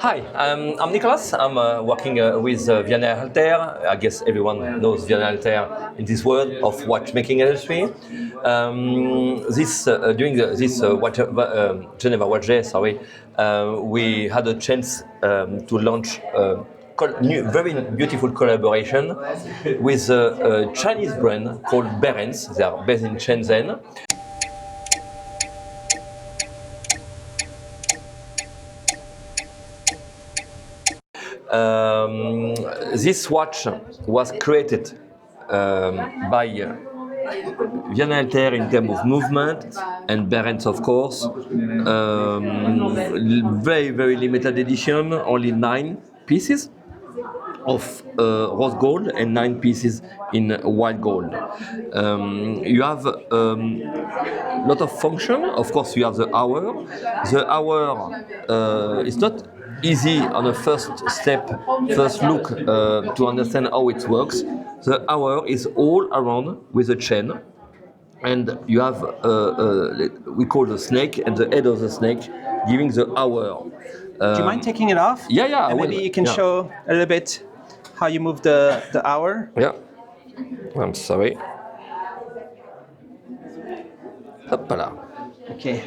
Hi, I'm Nicolas. I'm working with Vianney Halter. I guess everyone knows Vianney Halter in this world of watchmaking industry. During this Geneva Watch Day, we had a chance to launch very beautiful collaboration with a Chinese brand called Behrens. They are based in Shenzhen. This watch was created by Vianney Halter in terms of movement and Behrens, of course. Very limited edition, only 9 pieces of rose gold and 9 pieces in white gold. You have a lot of function. Of course, you have the hour. The hour is not easy on a first look to understand how it works. The hour is all around with a chain, and you have we call the snake and the head of the snake giving the hour. Do you mind taking it off? Yeah. And maybe you can show a little bit how you move the hour. Yeah. I'm sorry. Hop-là. Okay.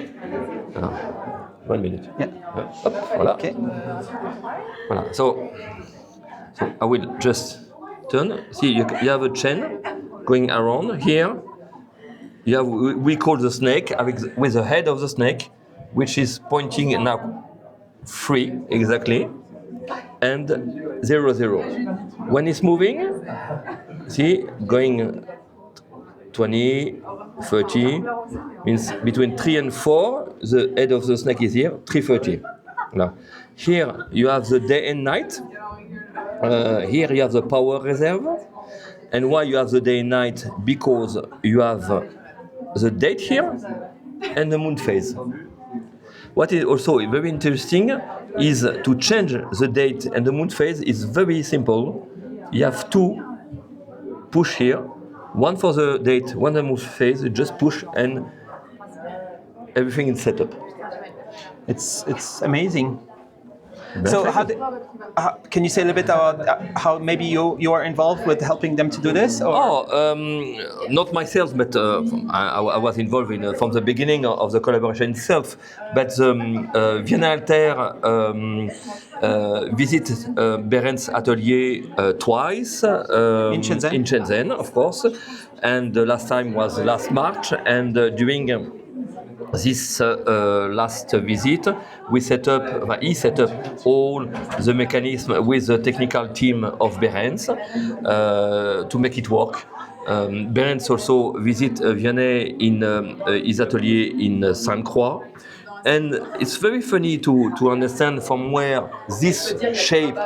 1 minute. Yeah. Hop, voilà. Okay. Voilà. So I will just turn. See, you have a chain going around here. You have we call the snake with the head of the snake, which is pointing now 3 exactly, and 0 0. When it's moving, see, going 20, 30, means between 3 and 4, the head of the snake is here, 3:30. Now, here you have the day and night. Here you have the power reserve. And why you have the day and night? Because you have the date here and the moon phase. What is also very interesting is to change the date and the moon phase is very simple. You have 2 push here, one for the date, one the moon phase. You just push and everything is set up. It's amazing. So can you say a little bit about how maybe you are involved with helping them to do this? Or? Not myself, but I was involved from the beginning of the collaboration itself. But Vianney Halter visited Behrens atelier twice In Shenzhen? In Shenzhen, of course, and the last time was last March. And during this last visit, he set up all the mechanism with the technical team of Behrens to make it work. Behrens also visit Vianney in his atelier in Sainte Croix. And it's very funny to understand from where this shape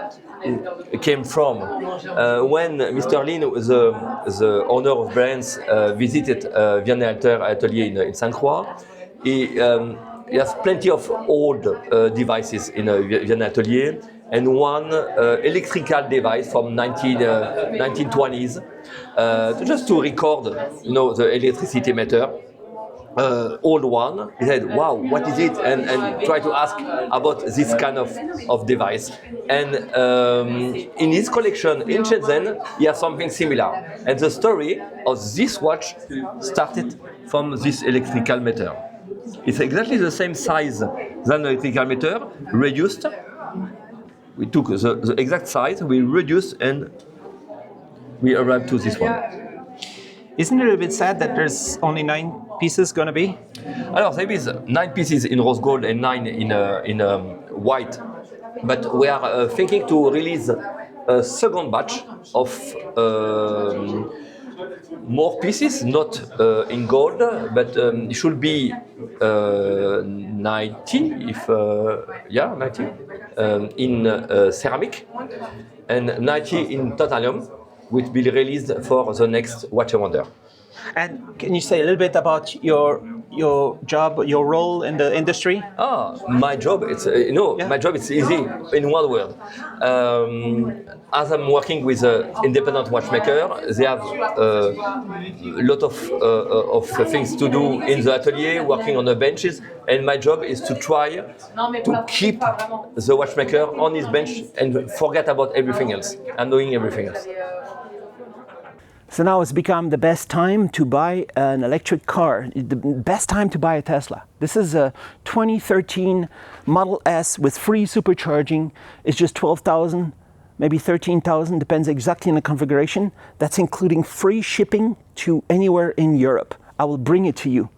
came from. When Mr. Lin, the owner of Behrens, visited Vianney Halter atelier in Sainte Croix, he has plenty of old devices in Vianney atelier, and one electrical device from 1920s, just to record, the electricity meter. Old one. He said, "Wow, what is it?" and try to ask about this kind of device. And in his collection in Shenzhen, he has something similar. And the story of this watch started from this electrical meter. It's exactly the same size than the electrical meter, reduced. We took the exact size, we reduced, and we arrived to this one. Isn't it a bit sad that there's only 9 pieces going to be? Alors, there is 9 pieces in rose gold and 9 in white. But we are thinking to release a second batch of more pieces, not in gold, but it should be 90, 90 in ceramic, and 90 in titanium, which will be released for the next Watch and Wonder. And can you say a little bit about your your job, your role in the industry? My job, it's my job is easy in one word. As I'm working with an independent watchmaker, they have a lot of things to do in the atelier, working on the benches, and my job is to try to keep the watchmaker on his bench and forget about everything else and doing everything else. So now it's become the best time to buy an electric car, the best time to buy a Tesla. This is a 2013 Model S with free supercharging. It's just 12,000, maybe 13,000, depends exactly on the configuration. That's including free shipping to anywhere in Europe. I will bring it to you.